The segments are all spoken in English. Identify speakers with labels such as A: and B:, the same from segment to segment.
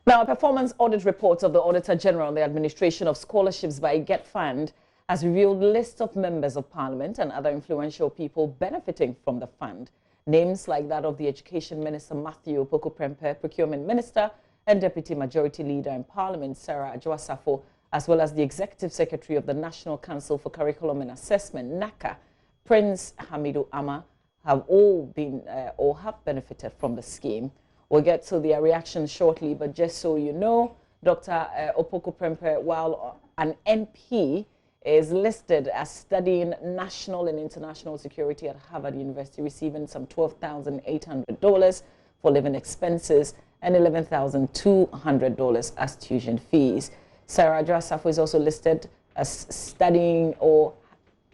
A: Now, performance audit reports of the Auditor General on the administration of scholarships by Get Fund has revealed lists of members of Parliament and other influential people benefiting from the fund. Names like that of the Education Minister Matthew Opoku-Prempeh, Procurement Minister and Deputy Majority Leader in Parliament Sarah Adwoa-Safo, as well as the Executive Secretary of the National Council for Curriculum and Assessment, NACA, Prince Hamidu Ama, have all been or have benefited from the scheme. We'll get to their reactions shortly, but just so you know, Dr. Opoku-Prempeh, while an MP, is listed as studying national and international security at Harvard University, receiving some $12,800 for living expenses and $11,200 as tuition fees. Sarah Adwoa-Safo is also listed as studying, or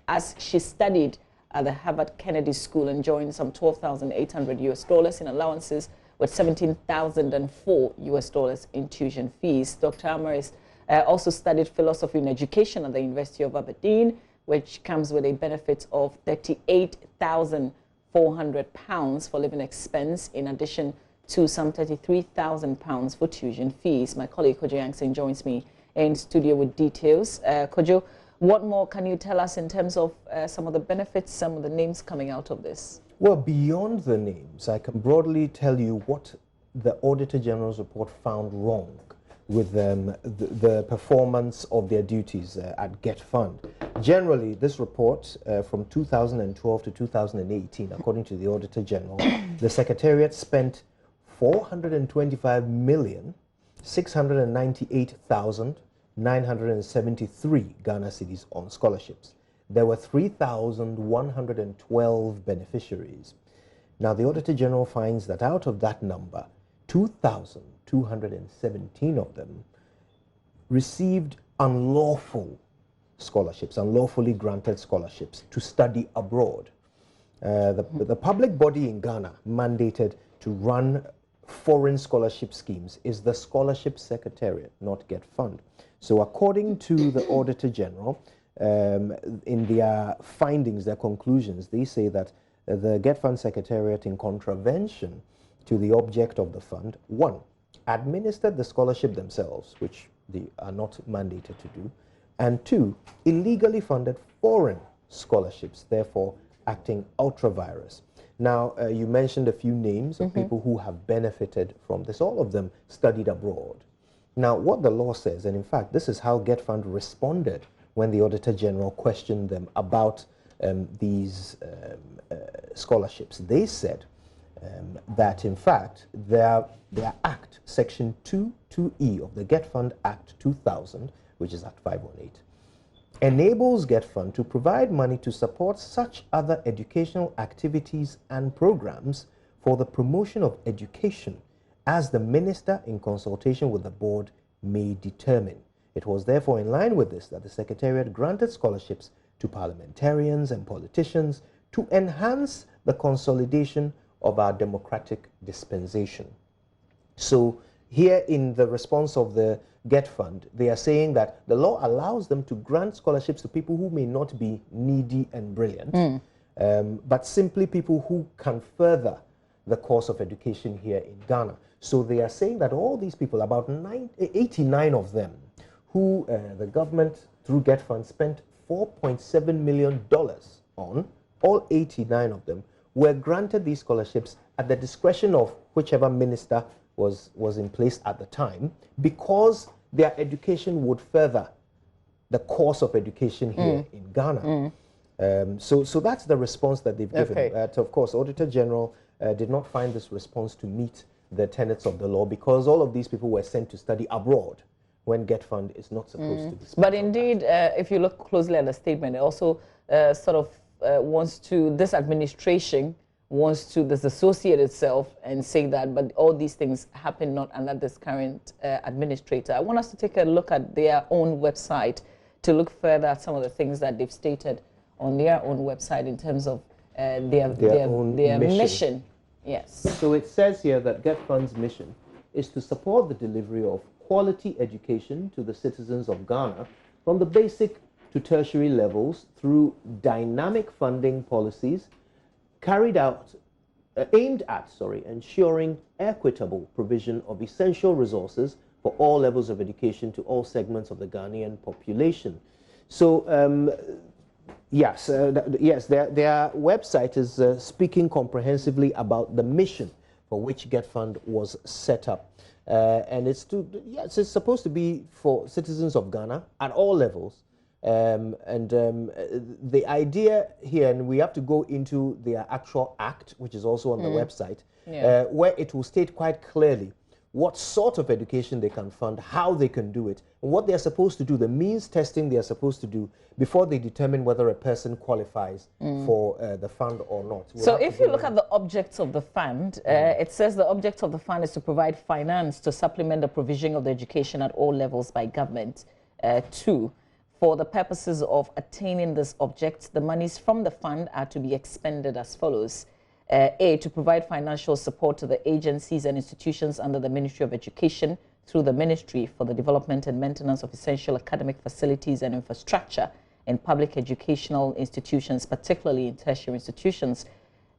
A: as she studied at the Harvard Kennedy School, enjoying some $12,800 in allowances, with $17,004 in tuition fees. Dr. Amaris also studied philosophy and education at the University of Aberdeen, which comes with a benefit of £38,400 for living expense, in addition to some £33,000 for tuition fees. My colleague Kojo Yankson joins me in studio with details. Kojo, what more can you tell us in terms of some of the benefits, some of the names coming out of this?
B: Well, beyond the names, I can broadly tell you what the Auditor General's report found wrong with the performance of their duties at Get Fund. Generally, this report from 2012 to 2018, according to the Auditor General, the Secretariat spent 425,698,973 Ghana cedis on scholarships. There were 3,112 beneficiaries. Now, the Auditor General finds that out of that number, 2,217 of them received unlawful scholarships, unlawfully granted scholarships to study abroad. The public body in Ghana mandated to run foreign scholarship schemes is the Scholarship Secretariat, not Get Fund. So according to the Auditor General, in their findings, their conclusions, they say that the Get Fund Secretariat, in contravention to the object of the fund, 1, administered the scholarship themselves, which they are not mandated to do, and 2, illegally funded foreign scholarships, therefore acting ultra-virus. Now, you mentioned a few names of people who have benefited from this. All of them studied abroad. Now, what the law says, and in fact, this is how Get Fund responded when the Auditor General questioned them about these scholarships. They said that, in fact, their Act, Section 2(2)E of the Get Fund Act 2000, which is Act 518, enables Get Fund to provide money to support such other educational activities and programs for the promotion of education as the Minister, in consultation with the Board, may determine. It was therefore in line with this that the Secretariat granted scholarships to parliamentarians and politicians to enhance the consolidation of our democratic dispensation. So here in the response of the Get Fund, they are saying that the law allows them to grant scholarships to people who may not be needy and brilliant, but simply people who can further the course of education here in Ghana. So they are saying that all these people, about 89 of them, who the government, through Get Fund, spent $4.7 million on, all 89 of them were granted these scholarships at the discretion of whichever minister was in place at the time, because their education would further the course of education here in Ghana. So that's the response that they've given. Of course, Auditor General did not find this response to meet the tenets of the law, because all of these people were sent to study abroad when Get Fund is not supposed to be.
A: But indeed, if you look closely at the statement, it also sort of wants to, this administration wants to disassociate itself and say that, but all these things happen not under this current administrator. I want us to take a look at their own website to look further at some of the things that they've stated on their own website in terms of their mission. Yes.
B: So it says here that Get Fund's mission is to support the delivery of quality education to the citizens of Ghana from the basic to tertiary levels through dynamic funding policies carried out, aimed at ensuring equitable provision of essential resources for all levels of education to all segments of the Ghanaian population. So, yes, their website is speaking comprehensively about the mission for which Get Fund was set up. And it's supposed to be for citizens of Ghana at all levels. The idea here, and we have to go into their actual act, which is also on the website, where it will state quite clearly what sort of education they can fund, how they can do it, and what they're supposed to do, the means testing they're supposed to do before they determine whether a person qualifies for the fund or not.
A: So if you look at the objects of the fund, it says the object of the fund is to provide finance to supplement the provision of the education at all levels by government. 2, for the purposes of attaining this object, the monies from the fund are to be expended as follows. A, to provide financial support to the agencies and institutions under the Ministry of Education through the Ministry for the Development and Maintenance of Essential Academic Facilities and Infrastructure in public educational institutions, particularly in tertiary institutions.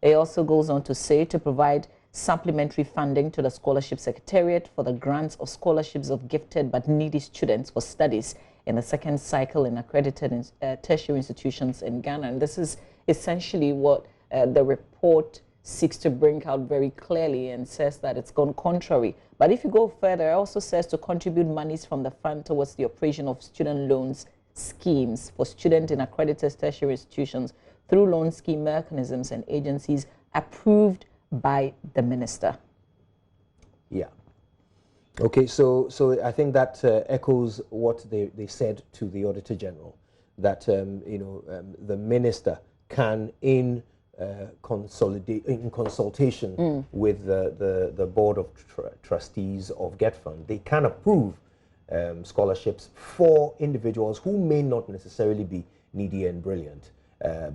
A: It also goes on to say to provide supplementary funding to the Scholarship Secretariat for the grants of scholarships of gifted but needy students for studies in the second cycle in accredited tertiary institutions in Ghana. And this is essentially what the report seeks to bring out very clearly, and says that it's gone contrary. But if you go further, it also says to contribute monies from the fund towards the operation of student loans schemes for students in accredited tertiary institutions through loan scheme mechanisms and agencies approved by the minister.
B: Yeah. Okay, so I think that echoes what they said to the Auditor General, that the minister can, in consultation with the board of trustees of Get Fund, they can approve scholarships for individuals who may not necessarily be needy and brilliant,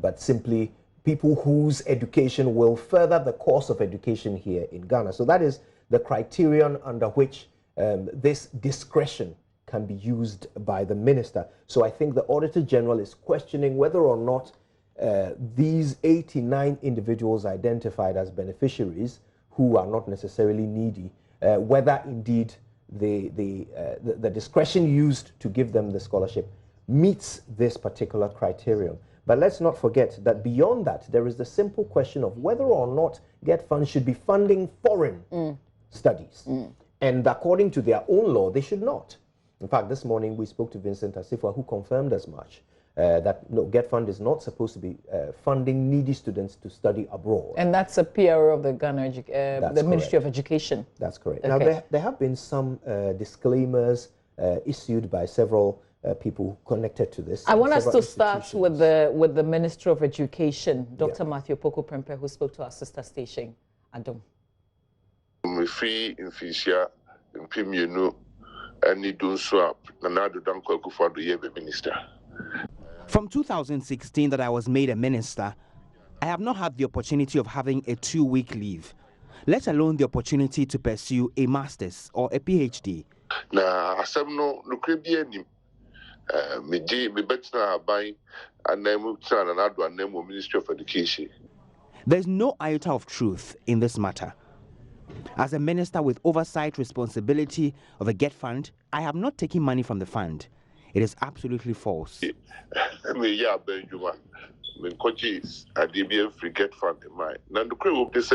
B: but simply people whose education will further the course of education here in Ghana. So that is the criterion under which this discretion can be used by the minister. So I think the Auditor General is questioning whether or not these 89 individuals identified as beneficiaries who are not necessarily needy, whether indeed the discretion used to give them the scholarship meets this particular criterion. But let's not forget that beyond that, there is the simple question of whether or not Get Fund should be funding foreign studies. And according to their own law, they should not. In fact, this morning we spoke to Vincent Asifwa, who confirmed as much. That no, Get Fund is not supposed to be funding needy students to study abroad. And
A: that's a PRO of the Ghana, the Ministry of Education.
B: That's correct.
A: Okay.
B: Now, there have been some disclaimers issued by several people connected to this.
A: I want us to start with the Minister of Education, Dr. Matthew Poku Prempeh, who spoke to our sister station, Adom.
C: Free in Fisher, in Pimunu, and you do swap, and I do don't call for the minister.
D: From 2016 that I was made a minister, I have not had the opportunity of having a 2-week leave, let alone the opportunity to pursue a master's or a PhD.
C: Now, some no Lucrebian, me better by and then another name of Ministry of Education.
D: There's no iota of truth in this matter. As a minister with oversight responsibility of a Get Fund, I have not taken money from the fund. It is absolutely false.
C: Yeah, Benjamin. When coaches at the free Get Fund in mind. Now the crew of this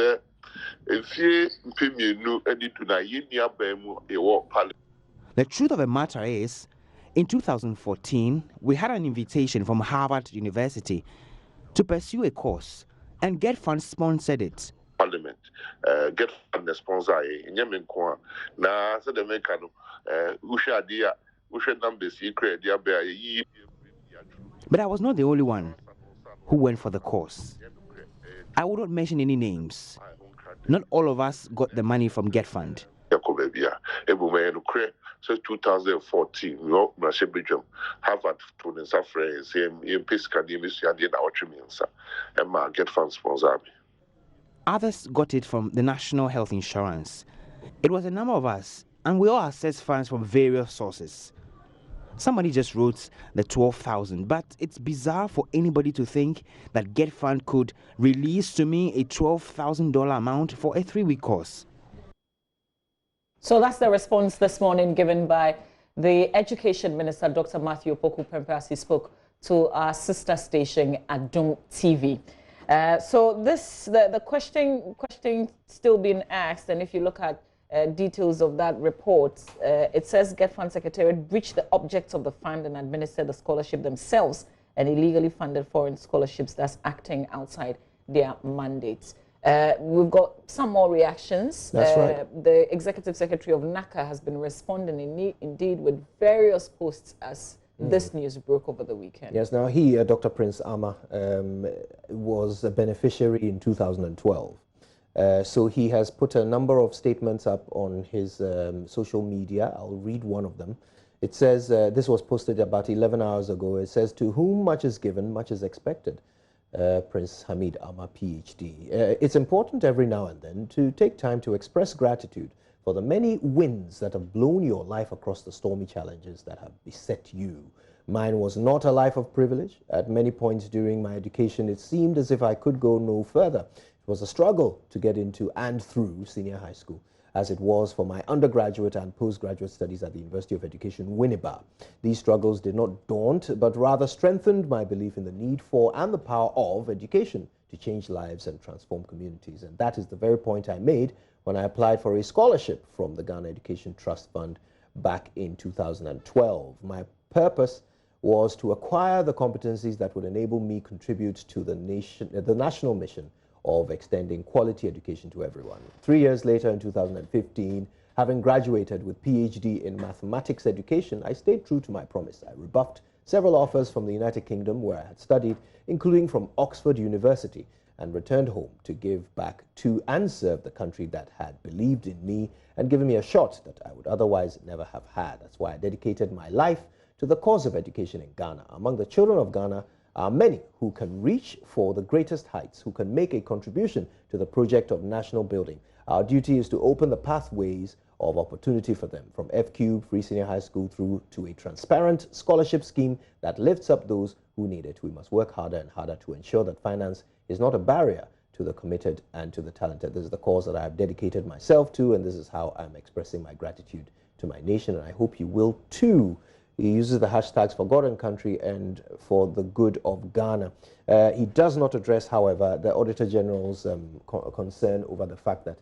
C: if you pay me no edit to na yinia bemu a walk parliament.
D: The truth of the matter is, in 2014, we had an invitation from Harvard University to pursue a course, and Get Fund sponsored it.
C: Parliament, Get Fund sponsor in Yemen. Now, so the mechanic,
D: but I was not the only one who went for the course. I would not mention any names. Not all of us got the money from Get Fund.
C: Since 2014, Harvard students are friends, Get Fund sponsor.
D: Others got it from the National Health Insurance. It was a number of us, and we all accessed funds from various sources. Somebody just wrote the 12,000, but it's bizarre for anybody to think that Get Fund could release to me a $12,000 amount for a 3-week course.
A: So that's the response this morning given by the Education Minister, Dr. Matthew Opoku-Prempeh, as he spoke to our sister station, Adom TV. So the question still being asked, and if you look at details of that report, it says Get Fund Secretariat breached the objects of the fund and administered the scholarship themselves and illegally funded foreign scholarships that's acting outside their mandates. We've got some more reactions.
B: That's right.
A: The Executive Secretary of NACA has been responding indeed with various posts as this news broke over the weekend.
B: Yes, now Dr. Prince Ama, was a beneficiary in 2012. So he has put a number of statements up on his social media. I'll read one of them. It says, this was posted about 11 hours ago. It says, to whom much is given, much is expected. Prince Hamid Ama, PhD. It's important every now and then to take time to express gratitude for the many winds that have blown your life across the stormy challenges that have beset you. Mine was not a life of privilege. At many points during my education, it seemed as if I could go no further. It was a struggle to get into and through senior high school, as it was for my undergraduate and postgraduate studies at the University of Education, Winneba. These struggles did not daunt, but rather strengthened my belief in the need for and the power of education to change lives and transform communities. And that is the very point I made when I applied for a scholarship from the Ghana Education Trust Fund back in 2012. My purpose was to acquire the competencies that would enable me contribute to the national mission of extending quality education to everyone. 3 years later, in 2015, having graduated with PhD in mathematics education, I stayed true to my promise. I rebuffed several offers from the United Kingdom where I had studied, including from Oxford University, and returned home to give back to and serve the country that had believed in me and given me a shot that I would otherwise never have had. That's why I dedicated my life to the cause of education in Ghana. Among the children of Ghana are many who can reach for the greatest heights, who can make a contribution to the project of national building. Our duty is to open the pathways of opportunity for them, from F-Cube, Free Senior High School, through to a transparent scholarship scheme that lifts up those who need it. We must work harder and harder to ensure that finance is not a barrier to the committed and to the talented. This is the cause that I have dedicated myself to, and this is how I'm expressing my gratitude to my nation, and I hope you will too. He uses the hashtags for God and country and for the good of Ghana. He does not address, however, the Auditor General's concern over the fact that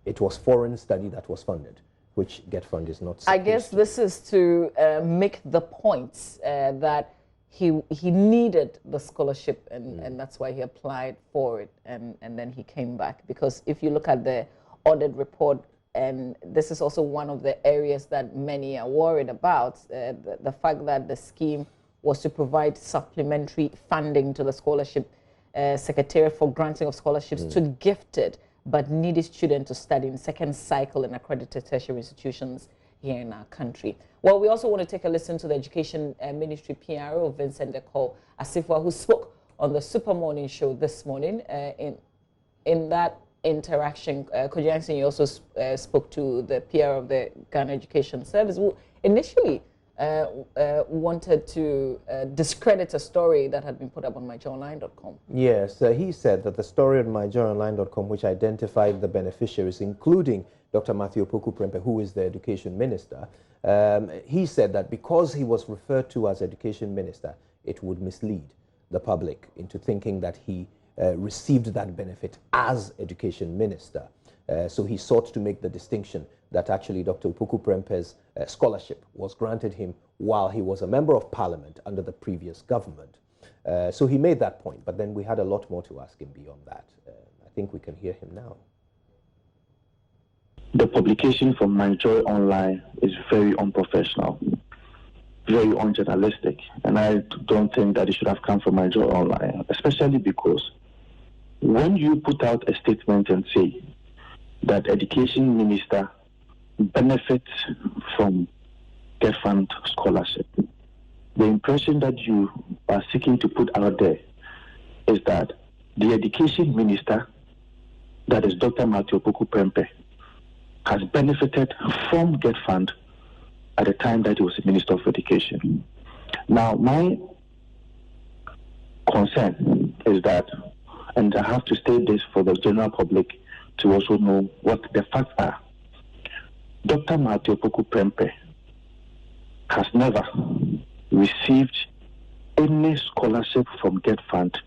B: it was foreign study that was funded, which Get Fund is not supposed
A: I guess this is to make the point that he needed the scholarship and that's why he applied for it and then he came back. Because if you look at the audit report, and this is also one of the areas that many are worried about, the fact that the scheme was to provide supplementary funding to the scholarship secretariat for granting of scholarships to gifted but needy students to study in second cycle in accredited tertiary institutions here in our country. Well, we also want to take a listen to the Education Ministry PRO, Vincent Dekol Asifwa, who spoke on the Super Morning Show this morning. In that interaction, Kojansen, you also spoke to the PR of the Ghana Education Service, who initially wanted to discredit a story that had been put up on myjoyonline.com.
B: Yes, he said that the story on myjoyonline.com, which identified the beneficiaries, including Dr. Matthew Opoku-Prempeh, who is the Education Minister, he said that because he was referred to as Education Minister, it would mislead the public into thinking that he received that benefit as Education Minister. So he sought to make the distinction that actually Dr. Opoku-Prempeh's scholarship was granted him while he was a member of Parliament under the previous government. So he made that point, but then we had a lot more to ask him beyond that. I think we can hear him now.
E: The publication from My Joy Online is very unprofessional, very unjournalistic, and I don't think that it should have come from My Joy Online, especially because when you put out a statement and say that Education Minister benefits from Get Fund scholarship, the impression that you are seeking to put out there is that the Education Minister, that is Dr. Matthew Opoku-Prempeh, has benefited from Get Fund at the time that he was Minister of Education. Now, my concern is that, and I have to state this for the general public to also know what the facts are, Dr. Matthew Poku Prempe has never received any scholarship from Get Fund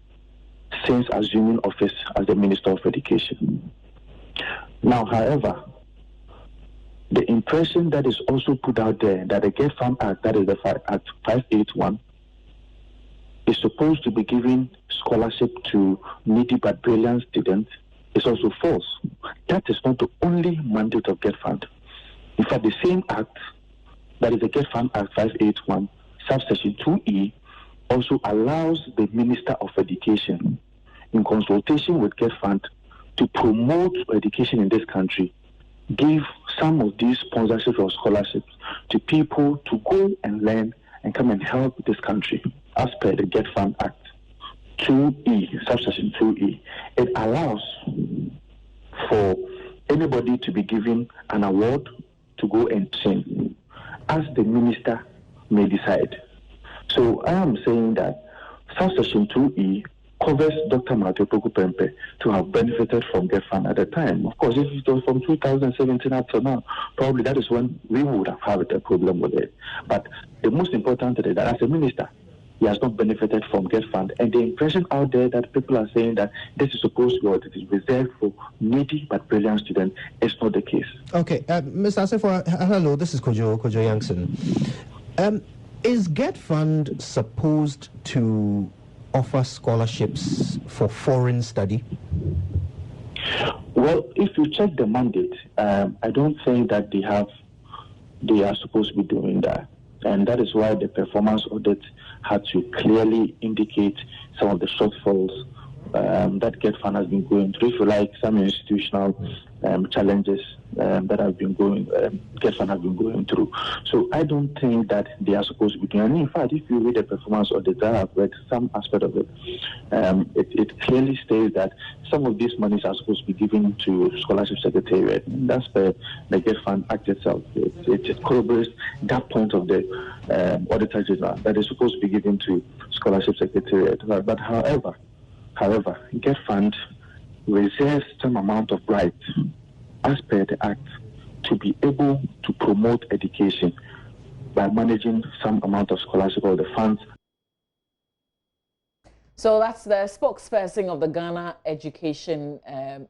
E: since assuming office as the Minister of Education. Now, however, the impression that is also put out there that the Get Fund Act, that is the Act 581, is supposed to be giving scholarship to needy but brilliant students is also false. That is not the only mandate of Get Fund. In fact, the same act, that is the Get Fund Act 581, subsection 2E, also allows the Minister of Education, in consultation with Get Fund, to promote education in this country, give some of these sponsorships or scholarships to people to go and learn and come and help this country, as per the Get Fund Act 2E, subsection 2E. It allows for anybody to be given an award to go and train, as the minister may decide. So I am saying that subsection 2E covers Dr. Matthew Poku Prempe to have benefited from Get Fund at the time. Of course, if it was from 2017 up to now, probably that is when we would have had a problem with it. But the most important thing is that as a minister, he has not benefited from Get Fund. And the impression out there that people are saying that this is supposed to be what it is reserved for needy but brilliant students is not the case.
B: Okay, Mr. Asifo, hello, this is Kojo Yankson. Is Get Fund supposed to offer scholarships for foreign study?
E: Well, if you check the mandate, I don't think that they are supposed to be doing that. And that is why the performance audit had to clearly indicate some of the shortfalls that Get Fund has been going through, if you like, some institutional challenges that have been Get Fund has been going through. So I don't think that they are supposed to be doing. And in fact, if you read the performance audit, I have read some aspect of it. It clearly states that some of these monies are supposed to be given to Scholarship Secretariat. And that's the Get Fund Act itself. It corroborates that point of the Auditor General, that is supposed to be given to Scholarship Secretariat. But however, Get Fund reserves some amount of rights, as per the Act, to be able to promote education by managing some amount of scholarship or the funds.
A: So that's the spokesperson of the Ghana Education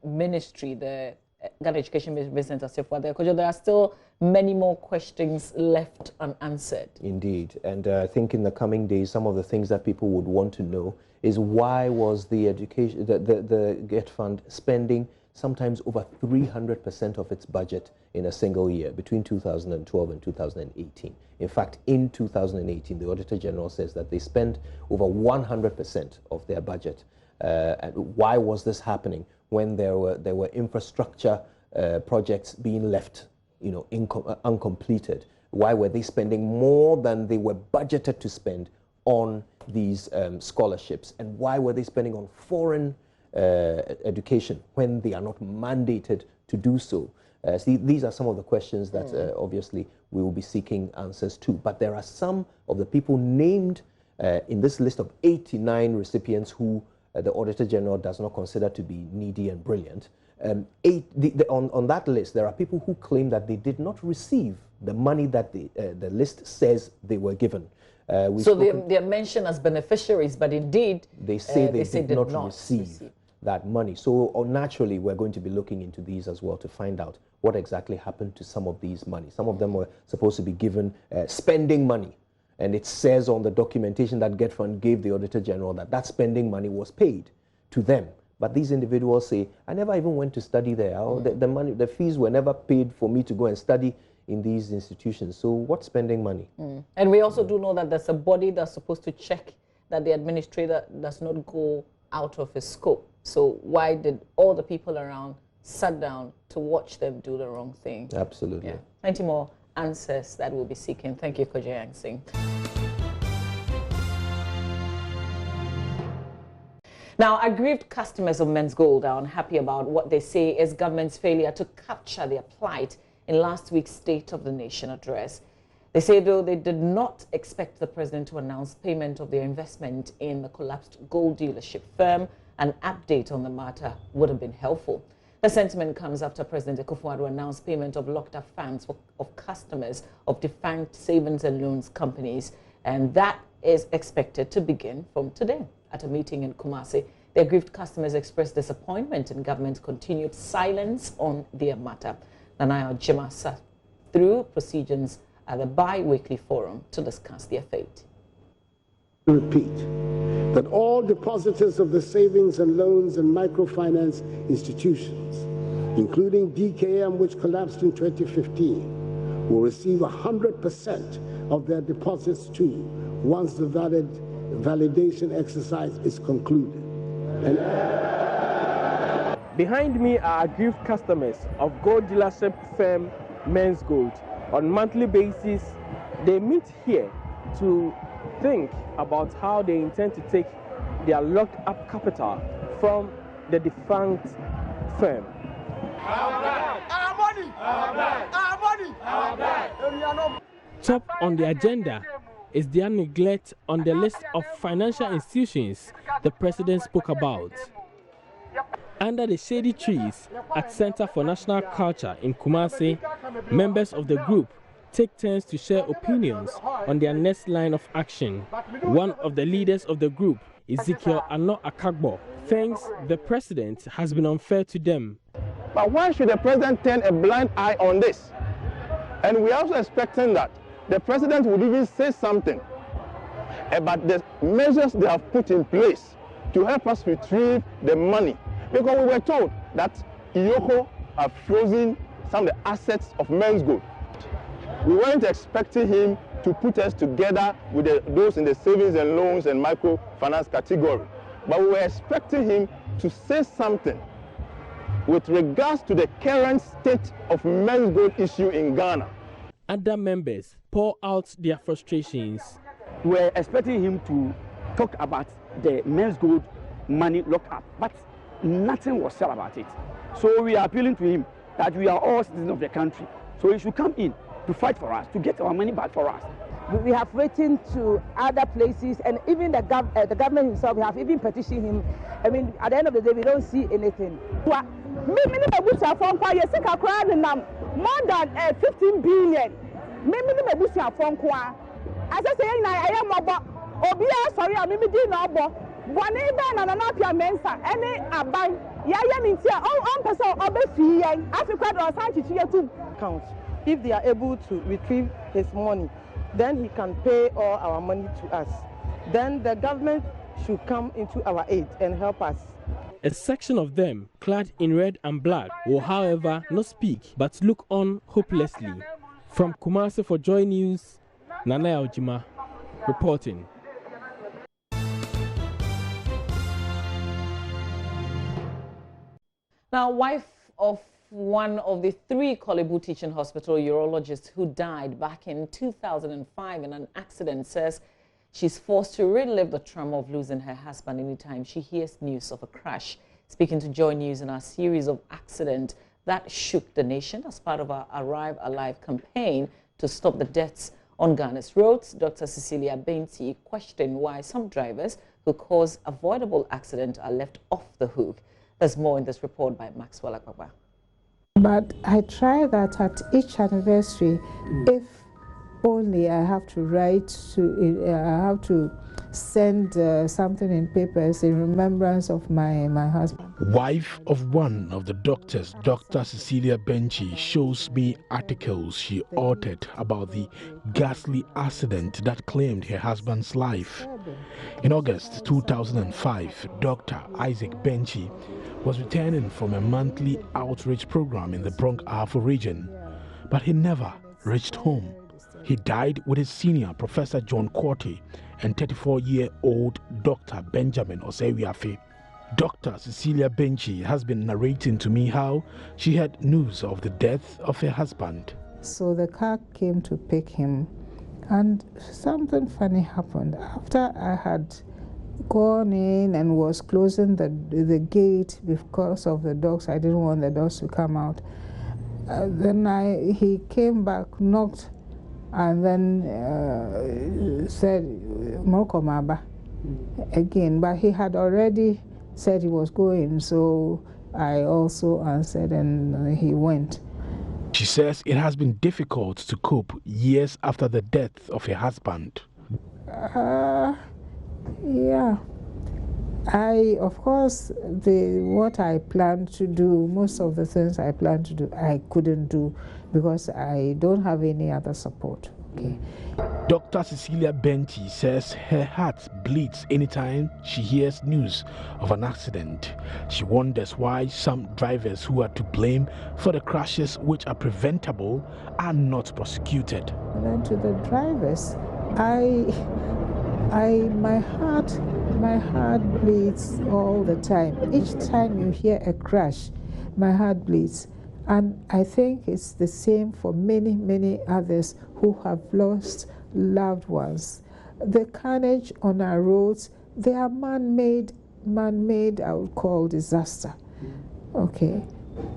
A: Ministry, the Ghana Education Ministry, there are still many more questions left unanswered.
B: Indeed, and I think in the coming days, some of the things that people would want to know is why was the education, the Get Fund spending sometimes over 300% of its budget in a single year between 2012 and 2018. In fact, in 2018, the Auditor General says that they spent over 100% of their budget. And why was this happening when there were infrastructure projects being left, uncompleted? Why were they spending more than they were budgeted to spend on these scholarships? And why were they spending on foreign education when they are not mandated to do so? See, these are some of the questions that obviously we will be seeking answers to. But there are some of the people named in this list of 89 recipients who the Auditor General does not consider to be needy and brilliant. On that list, there are people who claim that they did not receive the money that the list says they were given.
A: So they are mentioned as beneficiaries, but indeed
B: they say they did not receive that money. So naturally, we're going to be looking into these as well to find out what exactly happened to some of these money. Some of them were supposed to be given spending money. And it says on the documentation that Get Fund gave the Auditor General that spending money was paid to them. But these individuals say, I never even went to study there. The fees were never paid for me to go and study in these institutions. So what's spending money?
A: And we also do know that there's a body that's supposed to check that the administrator does not go out of his scope. So why did all the people around sit down to watch them do the wrong thing?
B: Absolutely.
A: Yeah. Plenty more answers that we'll be seeking. Thank you, Kojo Yankson. Now, aggrieved customers of Men's Gold are unhappy about what they say is government's failure to capture their plight in last week's State of the Nation address. They say, though, they did not expect the president to announce payment of their investment in the collapsed gold dealership firm, an update on the matter would have been helpful. The sentiment comes after President Akufo-Addo announced payment of locked-up funds of customers of defunct savings and loans companies, and that is expected to begin from today. At a meeting in Kumasi, the aggrieved customers expressed disappointment in government's continued silence on their matter. Nanaya Ojima sat through proceedings at the bi-weekly forum to discuss their fate.
F: Repeat that all depositors of the savings and loans and microfinance institutions, including DKM, which collapsed in 2015, will receive 100% of their deposits too once the validation exercise is concluded.
G: Behind me are aggrieved customers of gold dealership firm Men's Gold. On a monthly basis, they meet here to think about how they intend to take their locked-up capital from the defunct firm.
H: Our money! Our money! Our money!
G: Top on the agenda is their neglect on the list of financial institutions the president spoke about. Under the shady trees at Center for National Culture in Kumasi, members of the group take turns to share opinions on their next line of action. One of the leaders of the group, Ezekiel Ano Akagbo, thinks the president has been unfair to them.
I: But why should the president turn a blind eye on this? And we are also expecting that the president would even say something about the measures they have put in place to help us retrieve the money. Because we were told that Iyoko have frozen some of the assets of Men's Gold. We weren't expecting him to put us together with those in the savings and loans and microfinance category. But we were expecting him to say something with regards to the current state of Men's Gold issue in Ghana.
G: Other members pour out their frustrations.
J: We were expecting him to talk about the Men's Gold money locked up, but nothing was said about it. So we are appealing to him that we are all citizens of the country. So he should come in to fight for us, to get our money back for us.
K: We have written to other places, and even the government himself, we have even petitioned him. I mean, at the end of the day, we don't see anything. More than 15 billion. As I say, I am about Obia, sorry, I'm in Nobo. One even and another mensa, any abai, Yayan Intia, all person of the fee, Africa or Sanchi to count. If they are able to retrieve his money, then he can pay all our money to us. Then the government should come into our aid and help us.
G: A section of them, clad in red and black, will however not speak but look on hopelessly. From Kumasi for Joy News, Nanaya Ojima reporting.
A: Now, wife of one of the 3 Kolebu Teaching Hospital urologists who died back in 2005 in an accident says she's forced to relive the trauma of losing her husband anytime she hears news of a crash. Speaking to Joy News in our series of accidents that shook the nation as part of our Arrive Alive campaign to stop the deaths on Ghana's roads, Dr. Cecilia Benti questioned why some drivers who cause avoidable accidents are left off the hook. There's more in this report by Maxwell Akbaba.
L: But I try that at each anniversary, if only I have to write to, I have to send something in papers in remembrance of my husband.
M: Wife of one of the doctors, Dr. Cecilia Benchi, shows me articles she authored about the ghastly accident that claimed her husband's life. In August 2005, Dr. Isaac Benchi was returning from a monthly outreach program in the Bronx-Ahafo region, but he never reached home. He died with his senior, Professor John Quarty, and 34-year-old Dr. Benjamin Osewiafe. Dr. Cecilia Benchi has been narrating to me how she had news of the death of her husband.
L: So the car came to pick him, and something funny happened. After I had gone in and was closing the gate because of the dogs, I didn't want the dogs to come out. Then he came back, knocked, and then said, Mokomaba, again. But he had already said he was going, so I also answered, and he went.
M: She says it has been difficult to cope years after the death of her husband.
L: Yeah. Of course, what I planned to do, most of the things I planned to do, I couldn't do because I don't have any other support. Okay.
M: Dr. Cecilia Benchi says her heart bleeds anytime she hears news of an accident. She wonders why some drivers who are to blame for the crashes which are preventable are not prosecuted.
L: And then to the drivers, my heart bleeds all the time. Each time you hear a crash, my heart bleeds. And I think it's the same for many, many others who have lost loved ones. The carnage on our roads, they are man-made, I would call, disaster. Okay.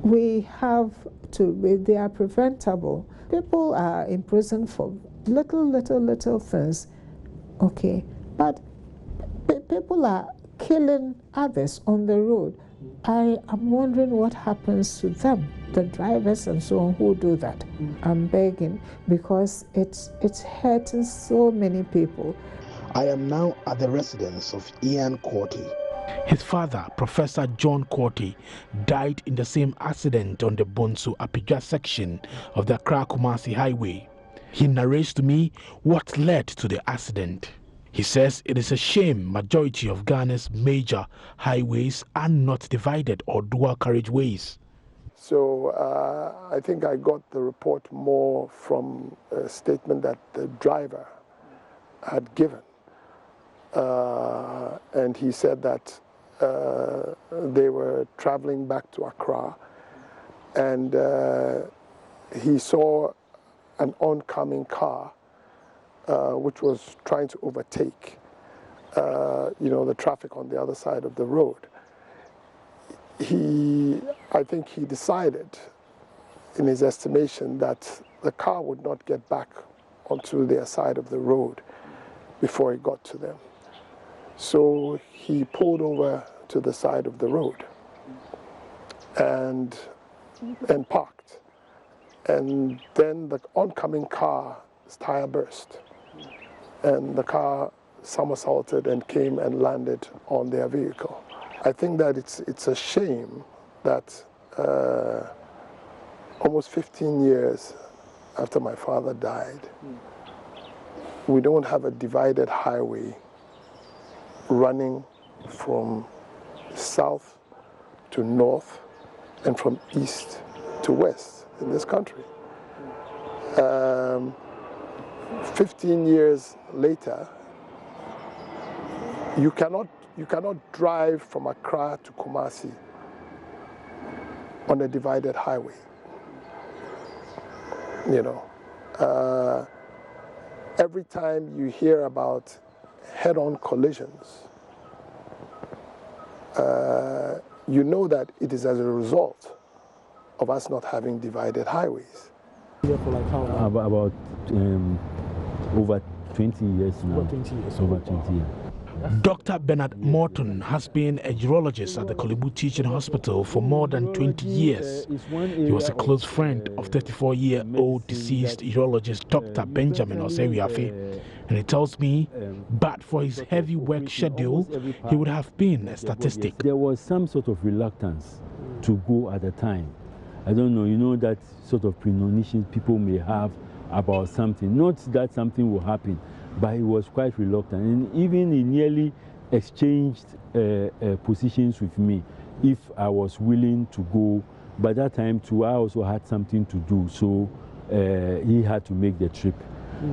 L: We have to, they are preventable. People are in prison for little things. Okay. But people are killing others on the road. I am wondering what happens to them, the drivers and so on who do that. I'm begging because it's hurting so many people.
N: I am now at the residence of Ian Corty.
M: His father, Professor John Corty, died in the same accident on the Bonsu-Apidwa section of the Accra-Kumasi highway. He narrates to me what led to the accident. He says it is a shame majority of Ghana's major highways are not divided or dual carriageways.
O: So I think I got the report more from a statement that the driver had given. And he said that they were traveling back to Accra and he saw an oncoming car which was trying to overtake, the traffic on the other side of the road. I think he decided, in his estimation, that the car would not get back onto their side of the road before he got to them. So he pulled over to the side of the road and parked. And then the oncoming car's tire burst. And the car somersaulted and came and landed on their vehicle. I think that it's a shame that almost 15 years after my father died, we don't have a divided highway running from south to north and from east to west in this country. 15 years later, you cannot drive from Accra to Kumasi on a divided highway. Every time you hear about head-on collisions, you know that it is as a result of us not having divided highways.
P: About over 20 years now. Over 20 years.
M: Dr. Bernard Morton has been a urologist at the Kolebu Teaching Hospital for more than 20 years. He was a close friend of 34-year-old deceased urologist Dr. Benjamin Osewiafe, and he tells me, but for his heavy work schedule, he would have been a statistic.
P: There was some sort of reluctance to go at the time. I don't know, that sort of premonition people may have about something. Not that something will happen, but he was quite reluctant. And even he nearly exchanged positions with me if I was willing to go. By that time, too, I also had something to do, so he had to make the trip.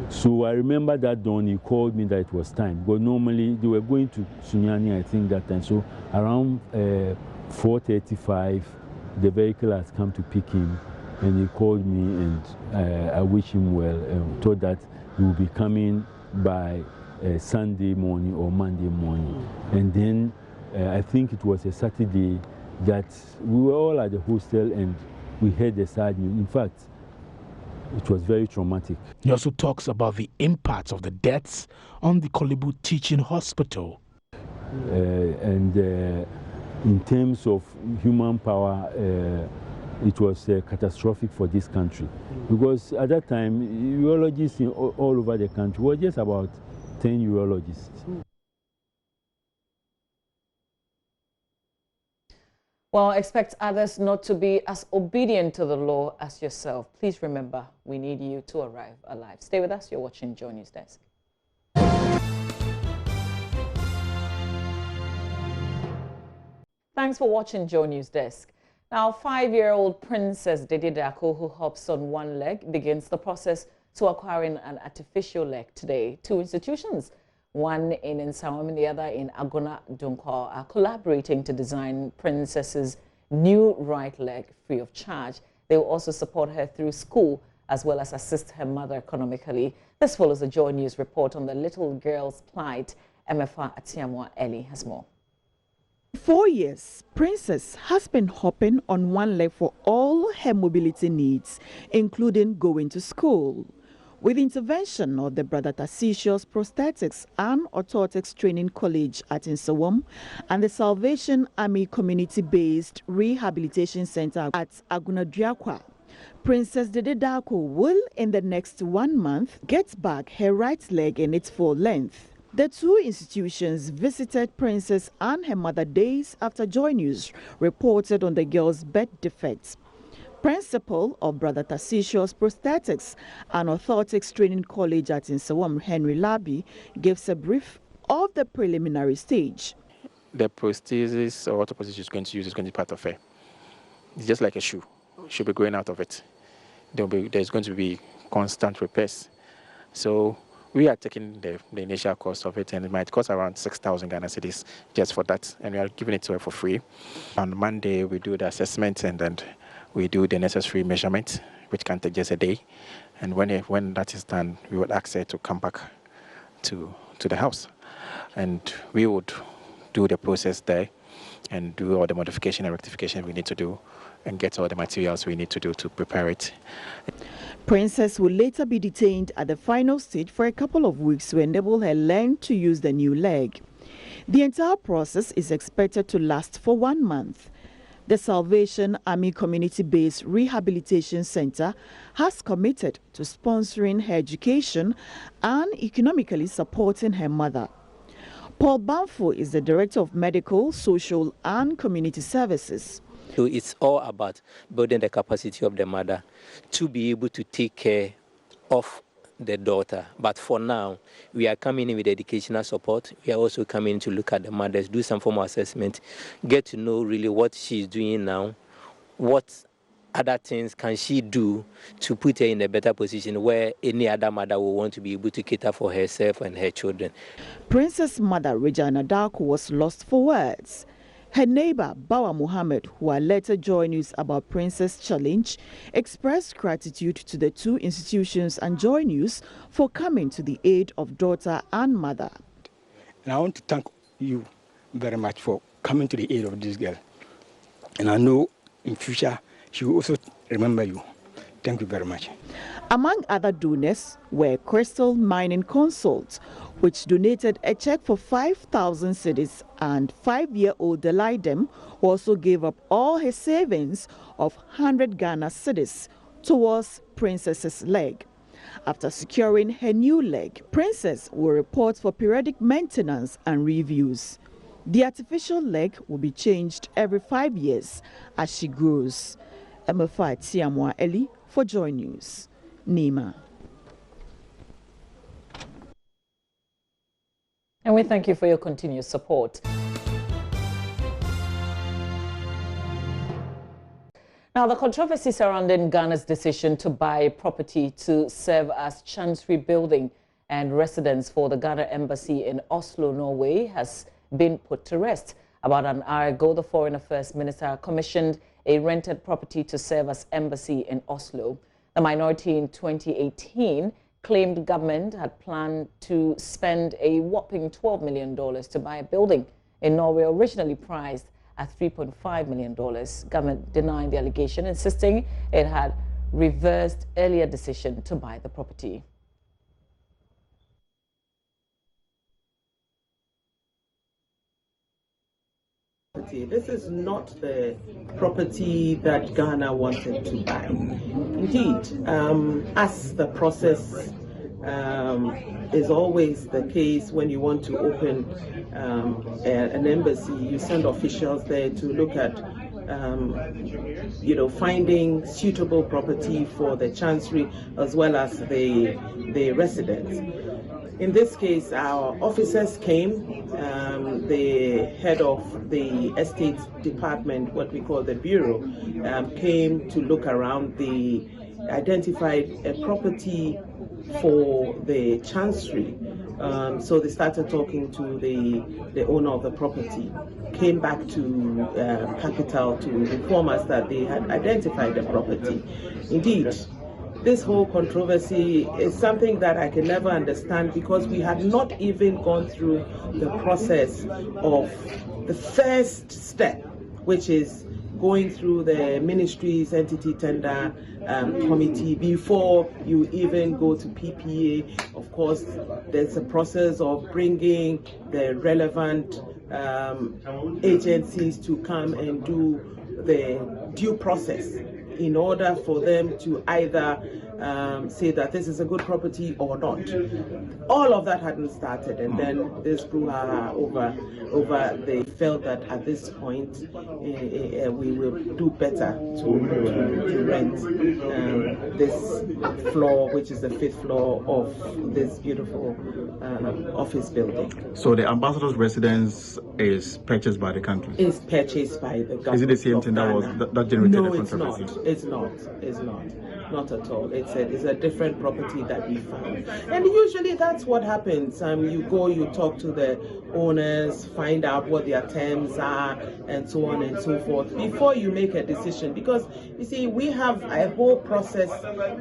P: So I remember that dawn he called me that it was time. But normally they were going to Sunyani, I think, that time. So around 4:35, the vehicle has come to pick him, and he called me, and I wish him well, and told that he will be coming by Sunday morning or Monday morning. And then I think it was a Saturday that we were all at the hostel and we heard the sad news. In fact, it was very traumatic.
M: He also talks about the impact of the deaths on the Kolebu Teaching Hospital.
P: in terms of human power, it was catastrophic for this country. Because at that time, urologists all over the country were just about 10 urologists.
A: Well, expect others not to be as obedient to the law as yourself. Please remember, we need you to arrive alive. Stay with us. You're watching JoyNews Desk. Thanks for watching JoyNews Desk. Now, 5-year-old Princess Dede Dako, who hops on one leg, begins the process to acquiring an artificial leg today. Two institutions, one in Nsawam and the other in Agona Dunkwa, are collaborating to design Princess's new right leg free of charge. They will also support her through school as well as assist her mother economically. This follows a Joy News report on the little girl's plight. MFA Atiamwa Eli has more.
Q: 4 years, Princess has been hopping on one leg for all her mobility needs, including going to school. With intervention of the Brother Tarsicius Prosthetics and Orthotics Training College at Nsawam and the Salvation Army Community-Based Rehabilitation Center at Agunaduakwa, Princess Dede Dako will, in the next 1 month, get back her right leg in its full length. The two institutions visited Princess and her mother days after Joy News reported on the girl's birth defects. Principal of Brother Tarsicius Prosthetics and Orthotics Training College at Nsawam, Henry Labi, gives a brief of the preliminary stage.
R: The prosthesis or orthoprosthesis she's going to use is going to be part of her. It's just like a shoe. She'll be growing out of it. There's going to be constant repairs. So we are taking the initial cost of it, and it might cost around 6,000 Ghana cedis just for that, and we are giving it to her for free. On Monday, we do the assessment, and then we do the necessary measurement, which can take just a day. And when that is done, we would ask her to come back to the house, and we would do the process there and do all the modification and rectification we need to do and get all the materials we need to do to prepare it.
Q: Princess will later be detained at the final stage for a couple of weeks to enable her learn to use the new leg. The entire process is expected to last for 1 month. The Salvation Army Community-Based Rehabilitation Center has committed to sponsoring her education and economically supporting her mother. Paul Banfo is the Director of Medical, Social and Community Services.
S: So it's all about building the capacity of the mother to be able to take care of the daughter. But for now, we are coming in with educational support. We are also coming to look at the mothers, do some form of assessment, get to know really what she's doing now, what other things can she do to put her in a better position where any other mother will want to be able to cater for herself and her children.
Q: Princess' mother, Regina Dako, was lost for words. Her neighbor, Bawa Muhammad, who alerted Joy News about Princess' challenge, expressed gratitude to the two institutions and Joy News for coming to the aid of daughter and mother.
J: And I want to thank you very much for coming to the aid of this girl. And I know in future she will also remember you. Thank you very much.
Q: Among other donors were Crystal Mining Consult, which donated a check for 5,000 cedis, and 5-year-old Delaidem, who also gave up all his savings of 100 Ghana cedis towards Princess's leg. After securing her new leg, Princess will report for periodic maintenance and reviews. The artificial leg will be changed every 5 years as she grows. MFA Atiamwa Eli for Joy News. Nima.
A: And we thank you for your continued support. Now, the controversy surrounding Ghana's decision to buy property to serve as Chancery building and residence for the Ghana Embassy in Oslo, Norway, has been put to rest. About an hour ago, the Foreign Affairs Minister commissioned a rented property to serve as embassy in Oslo. The minority in 2018 claimed government had planned to spend a whopping $12 million to buy a building in Norway originally priced at $3.5 million. Government denied the allegation, insisting it had reversed earlier decision to buy the property.
T: property. This is not the property that Ghana wanted to buy. Indeed, as the process is always the case when you want to open an embassy, you send officials there to look at finding suitable property for the Chancery as well as the residents. In this case, our officers came, the head of the estate department, what we call the bureau, came to look around. They identified a property for the Chancery. So they started talking to the owner of the property, came back to Capital to inform us that they had identified the property. Indeed, this whole controversy is something that I can never understand, because we had not even gone through the process of the first step, which is going through the ministry's entity tender committee before you even go to PPA. Of course, there's a process of bringing the relevant agencies to come and do the due process in order for them to either say that this is a good property or not. All of that hadn't started, and then this grew over. They felt that at this point we will do better to rent this floor, which is the 5th floor of this beautiful office building.
U: So the ambassador's residence is purchased by the country?
T: Is purchased by the government.
U: Is it the same thing that generated the controversy?
T: No, it's not. Not at all. It's a different property that we found. And usually that's what happens. You go, you talk to the owners, find out what their terms are, and so on and so forth, before you make a decision. Because, you see, we have a whole process,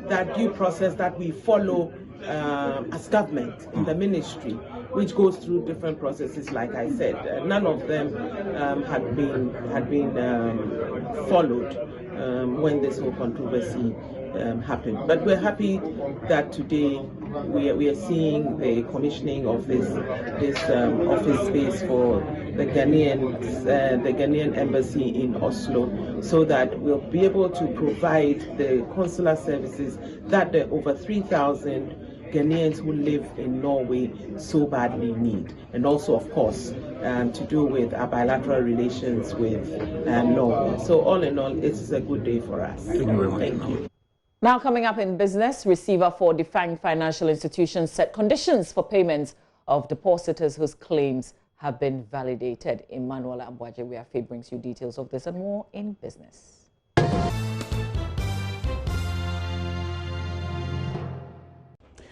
T: that due process that we follow as government in the ministry, which goes through different processes. Like I said, none of them had been followed when this whole controversy happened. But we're happy that today we are seeing the commissioning of this office space for the Ghanaian embassy in Oslo, so that we'll be able to provide the consular services that the over 3,000 Ghanaians who live in Norway so badly need, and also, of course, to do with our bilateral relations with Norway. So all in all, it is a good day for us.
U: Thank you very much.
T: Thank you.
A: Now coming up in business, receiver for defined financial institutions set conditions for payments of depositors whose claims have been validated. Emmanuel Abwaje, we are Faye brings you details of this and more in business.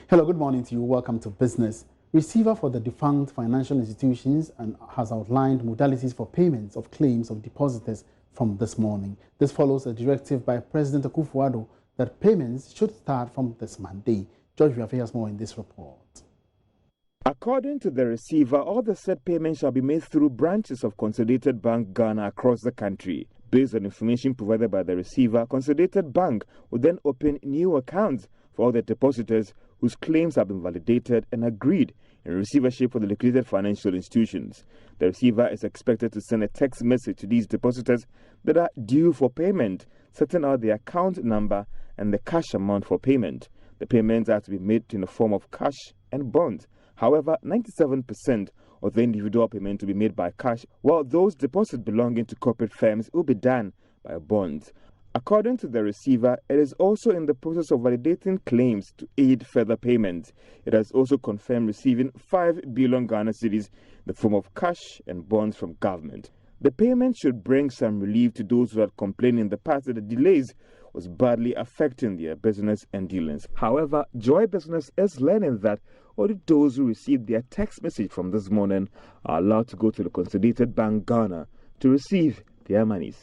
V: Hello, good morning to you. Welcome to Business. Receiver for the defunct financial institutions and has outlined modalities for payments of claims of depositors from this morning. This follows a directive by President Akufo-Addo that payments should start from this Monday. George Viafe has more in this report.
W: According to the receiver, all the said payments shall be made through branches of Consolidated Bank Ghana across the country. Based on information provided by the receiver, Consolidated Bank will then open new accounts for all the depositors whose claims have been validated and agreed in receivership for the liquidated financial institutions. The receiver is expected to send a text message to these depositors that are due for payment, setting out the account number and the cash amount for payment. The payments are to be made in the form of cash and bonds. However, 97% of the individual payment to be made by cash, while those deposits belonging to corporate firms will be done by bonds. According to the receiver, it is also in the process of validating claims to aid further payments. It has also confirmed receiving 5 billion Ghana cedis in the form of cash and bonds from government. The payment should bring some relief to those who had complained in the past that the delays was badly affecting their business and dealings. However, Joy Business is learning that only those who received their text message from this morning are allowed to go to the Consolidated Bank Ghana to receive their monies.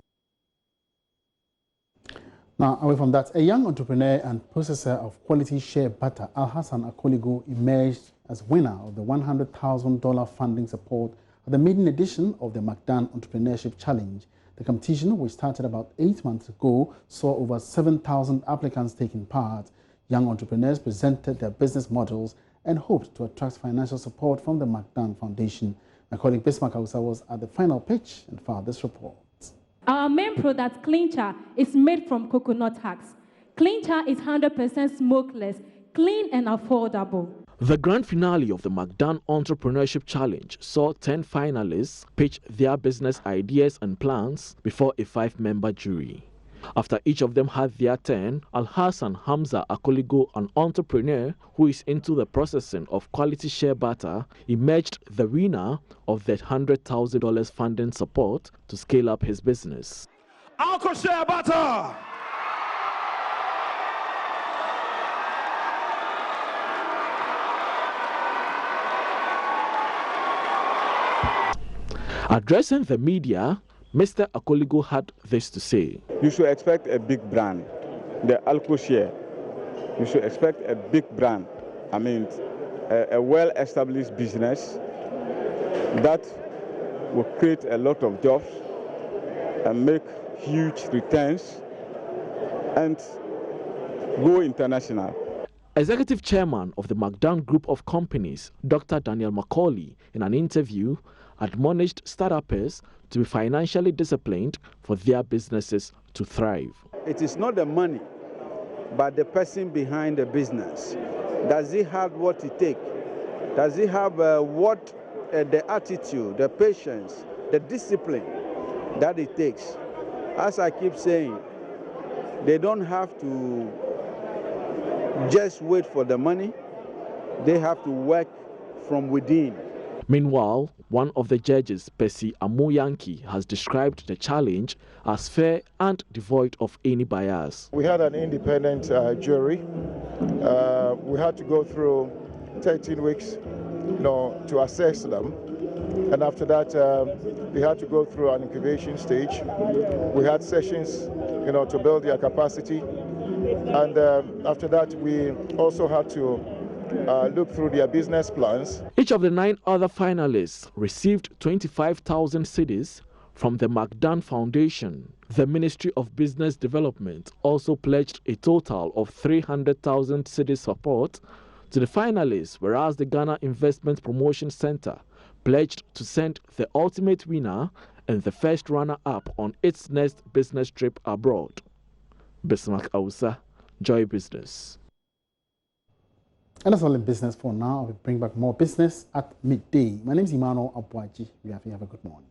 V: Now, away from that, a young entrepreneur and processor of quality shea butter, Al-Hassan Akoligo, emerged as winner of the $100,000 funding support at the maiden edition of the McDan Entrepreneurship Challenge. The competition, which started about 8 months ago, saw over 7,000 applicants taking part. Young entrepreneurs presented their business models and hoped to attract financial support from the McDan Foundation. My colleague Bismarck Hausa was at the final pitch and filed this report.
C: Our main product, Clincher, is made from coconut husk. Clincher is 100% smokeless, clean and affordable.
M: The grand finale of the McDan Entrepreneurship Challenge saw 10 finalists pitch their business ideas and plans before a 5-member jury. After each of them had their turn, Alhassan Hamza Akoligo, an entrepreneur who is into the processing of quality shea butter, emerged the winner of the $100,000 funding support to scale up his business.
H: Alcohol shea butter!
M: Addressing the media, Mr. Akoligo had this to say.
D: You should expect a big brand, the Alco Share. You should expect a big brand. I mean, a well-established business that will create a lot of jobs and make huge returns and go international.
M: Executive Chairman of the McDan Group of Companies, Dr. Daniel Macaulay, in an interview, admonished startups to be financially disciplined for their businesses to thrive.
D: It is not the money, but the person behind the business. Does he have what it takes? Does he have the attitude, the patience, the discipline that it takes? As I keep saying, they don't have to just wait for the money. They have to work from within.
M: Meanwhile, one of the judges, Percy Amoyanki, has described the challenge as fair and devoid of any bias.
E: We had an independent jury. We had to go through 13 weeks, to assess them. And after that, they had to go through an incubation stage. We had sessions, to build their capacity. And after that, we also had to look through their business plans.
M: Each of the 9 other finalists received 25,000 cedis from the McDan Foundation. The Ministry of Business Development also pledged a total of 300,000 cedis support to the finalists, whereas the Ghana Investment Promotion Center pledged to send the ultimate winner and the first runner-up on its next business trip abroad. Bismarck Hausa, Joy Business.
V: And that's all in business for now. We'll bring back more business at midday. My name is Emmanuel Abwaji. We have a good morning.